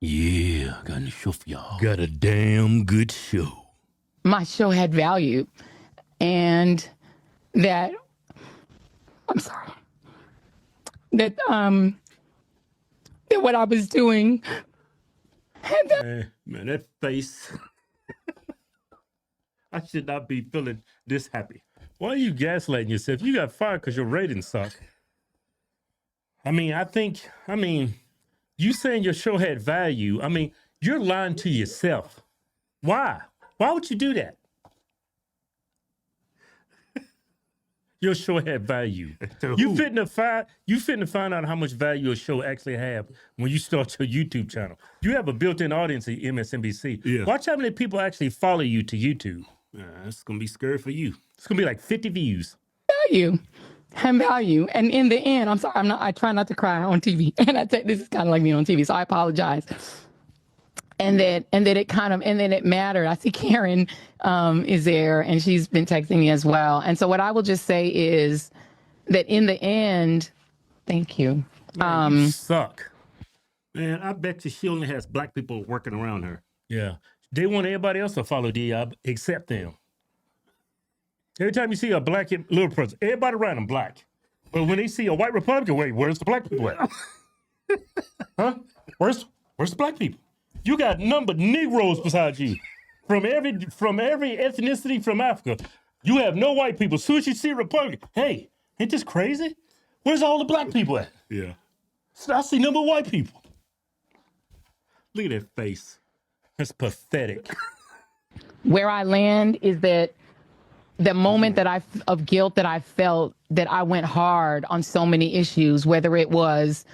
Yeah, I got a show for y'all. Got a damn good show. My show had value, and that that what I was doing had that. Man, that face. I should not be feeling this happy. Why are you gaslighting yourself? You got fired because your ratings suck. I mean, you saying your show had value. I mean, you're lying to yourself. Why? Why would you do that? Your show had value. You finna find out how much value your show actually have when you start your YouTube channel. You have a built-in audience at MSNBC. Yeah. Watch how many people actually follow you to YouTube. It's gonna be scary for you. It's gonna be like 50 views. Value and value, and in the end, I'm sorry, I try not to cry on TV, and this is kind of like me on TV, so I apologize. And then it mattered. I see Karen is there, and she's been texting me as well. And so what I will just say is that in the end, thank you. Man, you suck. Man, I bet you she only has black people working around her. Yeah. They want everybody else to follow DI except them. Every time you see a black little person, everybody around them black. But when they see a white Republican, wait, where's the black people at? Huh? Where's the black people? You got numbered Negroes beside you from every ethnicity from Africa. You have no white people. As soon as you see a Republican, hey, ain't this crazy? Where's all the black people at? Yeah. So I see number white people. Look at that face. That's pathetic. Where I land is that the moment of guilt that I felt, that I went hard on so many issues, whether it was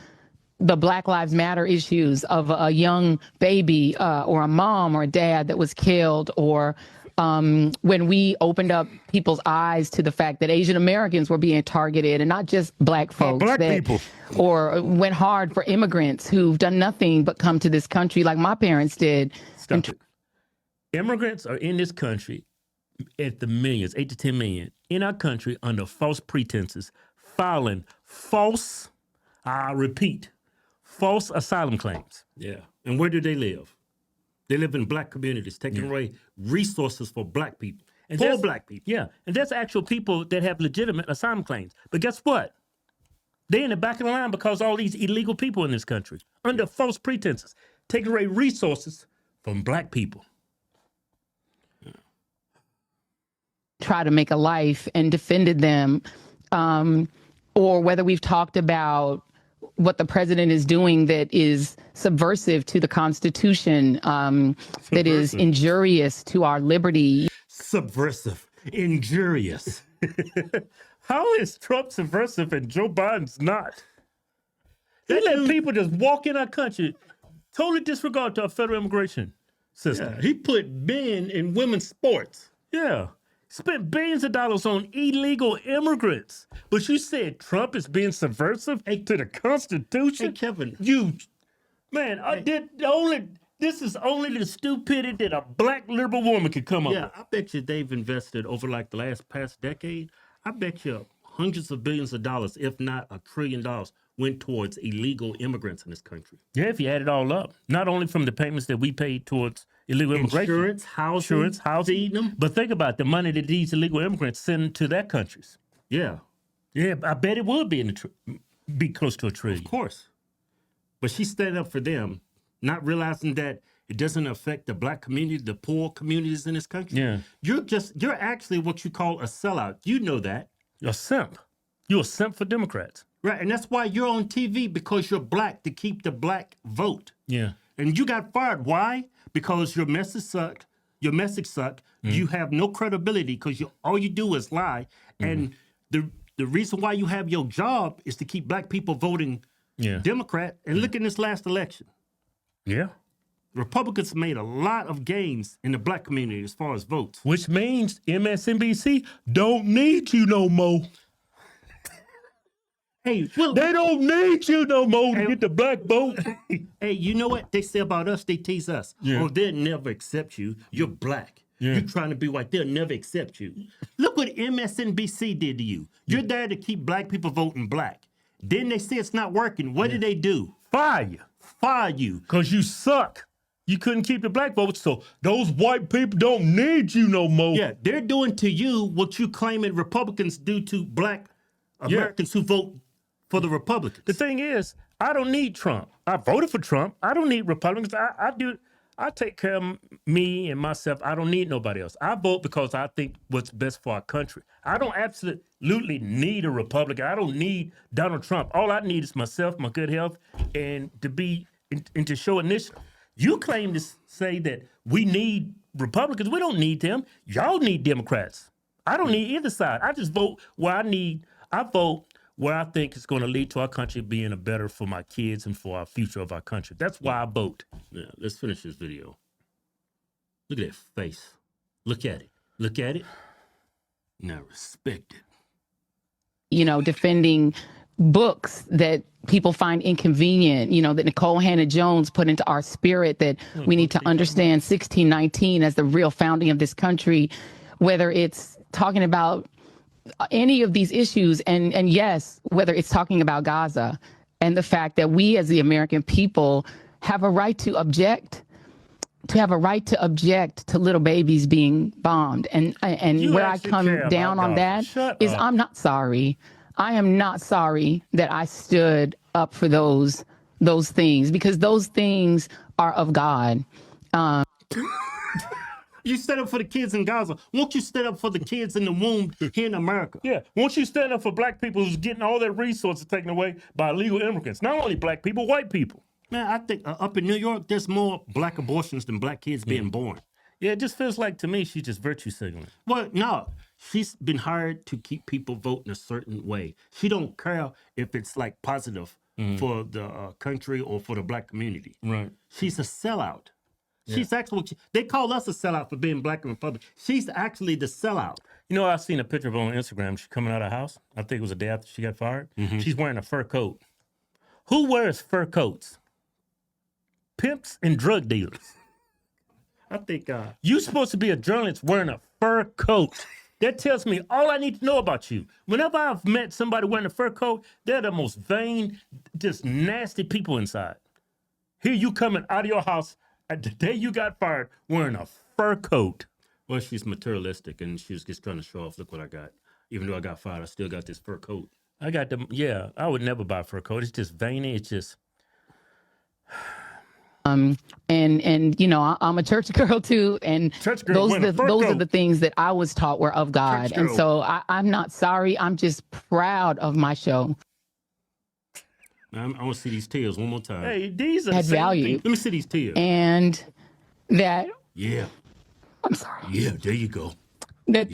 the Black Lives Matter issues of a young baby or a mom or a dad that was killed, or when we opened up people's eyes to the fact that Asian Americans were being targeted, and not just black folks, people. Or went hard for immigrants who've done nothing but come to this country like my parents did. Stop it. Immigrants are in this country at the millions, 8 to 10 million, in our country under false pretenses, filing false, I repeat, false asylum claims. Yeah. And where do they live? They live in black communities, taking away resources for black people. And for black people. Yeah. And that's actual people that have legitimate asylum claims. But guess what? They're in the back of the line because all these illegal people in this country, under false pretenses, taking away resources from black people. Try to make a life and defended them, or whether we've talked about what the president is doing that is subversive to the Constitution, that is injurious to our liberty. Subversive, injurious. How is Trump subversive and Joe Biden's not? They let people just walk in our country, totally disregard to our federal immigration system. Yeah, he put men in women's sports. Yeah. Spent billions of dollars on illegal immigrants. But you said Trump is being subversive to the Constitution? Hey, Kevin. This is only the stupidity that a black liberal woman could come up with. Yeah, I bet you they've invested over like the past decade, I bet you hundreds of billions of dollars, if not $1 trillion, went towards illegal immigrants in this country. Yeah, if you add it all up. Not only from the payments that we paid towards illegal immigration. Insurance, housing. But think about the money that these illegal immigrants send to their countries. Yeah. Yeah, I bet it would be close to $1 trillion. Of course. But she's standing up for them, not realizing that it doesn't affect the black community, the poor communities in this country. Yeah. You're actually what you call a sellout. You know that. You're a simp. You're a simp for Democrats. Right, and that's why you're on TV, because you're black, to keep the black vote. Yeah. And you got fired. Why? Because your message sucked. Your message sucked. You have no credibility because all you do is lie. And the reason why you have your job is to keep black people voting Democrat. And look in this last election. Yeah. Republicans made a lot of gains in the black community as far as votes. Which means MSNBC don't need you no more. Hey, well, they don't need you no more to get the black vote. Hey, you know what they say about us? They tease us. Yeah. Oh, they'll never accept you. You're black. Yeah. You're trying to be white. They'll never accept you. Look what MSNBC did to you. You're there to keep black people voting black. Then they say it's not working. What did they do? Fire you. fire you because you suck. You couldn't keep the black votes, so those white people don't need you no more. Yeah, they're doing to you what you claiming Republicans do to black Americans who vote for the Republicans. The thing is, I don't need Trump. I voted for Trump. I don't need Republicans. I take care of me and myself. I don't need nobody else. I vote because I think what's best for our country. I don't absolutely need a Republican. I don't need Donald Trump. All I need is myself, my good health, and to show initiative. You claim to say that we need Republicans. We don't need them. Y'all need Democrats. I don't need either side. I just vote where I need. I vote where I think it's going to lead to our country being a better for my kids and for our future of our country. That's why I vote. Yeah, let's finish this video. Look at that face. Look at it. Look at it. Now respect it. You know, defending books that people find inconvenient, you know, that Nicole Hannah-Jones put into our spirit, that we need to understand 1619 as the real founding of this country, whether it's talking about any of these issues, and yes, whether it's talking about Gaza and the fact that we as the American people have a right to object, to little babies being bombed. And where I come down on that is I'm not sorry. I am not sorry that I stood up for those things, because those things are of God. You stand up for the kids in Gaza. Won't you stand up for the kids in the womb here in America? Yeah. Won't you stand up for black people who's getting all their resources taken away by illegal immigrants? Not only black people, white people. Man, I think up in New York, there's more black abortions than black kids being born. Yeah, it just feels like to me she's just virtue signaling. Well, no. She's been hired to keep people voting a certain way. She don't care if it's like positive for the country or for the black community. Right. She's a sellout. She's actually, they call us a sellout for being black and Republican. She's actually the sellout. You know, I've seen a picture of her on Instagram. She's coming out of the house. I think it was a day after she got fired. She's wearing a fur coat. Who wears fur coats? Pimps and drug dealers. I think you're supposed to be a journalist wearing a fur coat. That tells me all I need to know about you. Whenever I've met somebody wearing a fur coat, they're the most vain, just nasty people inside. Here you coming out of your house the day you got fired wearing a fur coat. Well, she's materialistic and she was just trying to show off. Look what I got. Even though I got fired, I still got this fur coat. I got them. Yeah, I would never buy a fur coat. It's just veiny. It's just. And you know, I'm a church girl too, and those are the things that I was taught were of God. And so I'm not sorry. I'm just proud of my show. I want to see these tears one more time. Hey, these are had value. Let me see these tears. And that. Yeah. I'm sorry. Yeah, there you go. That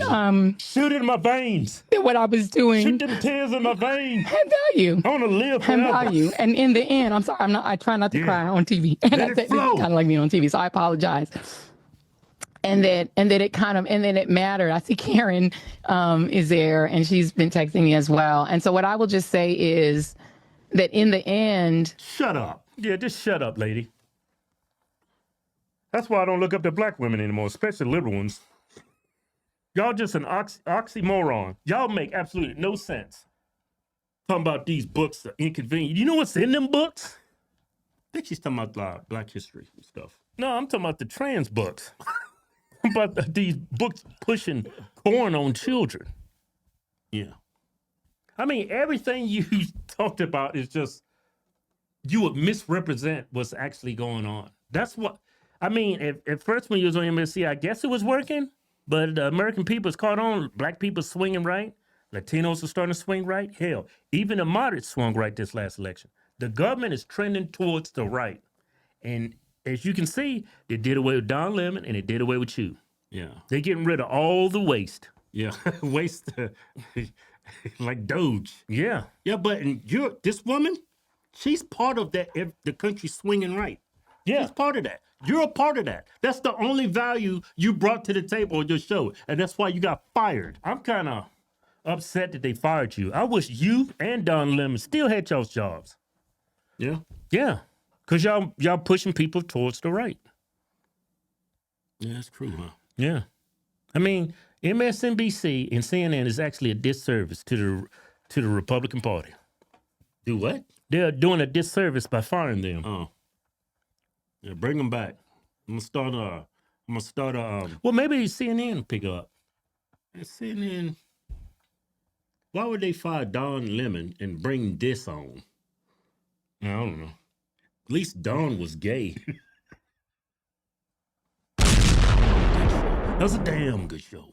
shoot it in my veins. That what I was doing. Shoot them tears in my veins. Had value. I want to live forever. Had value. And in the end, I'm sorry. I try not to cry on TV. And Let it flow. Kind of like me on TV, so I apologize. And then it mattered. I see Karen is there, and she's been texting me as well. And so what I will just say is that in the end. Shut up. Yeah, just shut up, lady. That's why I don't look up to black women anymore, especially liberal ones. Y'all just an oxymoron. Y'all make absolutely no sense. Talking about these books are inconvenient. You know what's in them books? I think she's talking about black history and stuff. No, I'm talking about the trans books. About these books pushing porn on children. Yeah. I mean, everything you talked about is just, you would misrepresent what's actually going on. That's what, I mean, at first when you was on MSNBC, I guess it was working, but the American people is caught on. Black people swinging right. Latinos are starting to swing right. Hell, even the moderates swung right this last election. The government is trending towards the right. And as you can see, they did away with Don Lemon and they did away with you. Yeah. They're getting rid of all the waste. Yeah. Waste. Like Doge. Yeah. Yeah, but this woman, she's part of that, the country swinging right. Yeah. She's part of that. You're a part of that. That's the only value you brought to the table on your show. And that's why you got fired. I'm kind of upset that they fired you. I wish you and Don Lemon still had y'all's jobs. Yeah. Yeah. Because y'all pushing people towards the right. Yeah, that's true, huh? Yeah. I mean, MSNBC and CNN is actually a disservice to the Republican Party. Do what? They're doing a disservice by firing them. Oh. Yeah, bring them back. I'm gonna start a. Well, maybe CNN will pick up. And CNN. Why would they fire Don Lemon and bring this on? I don't know. At least Don was gay. That was a damn good show.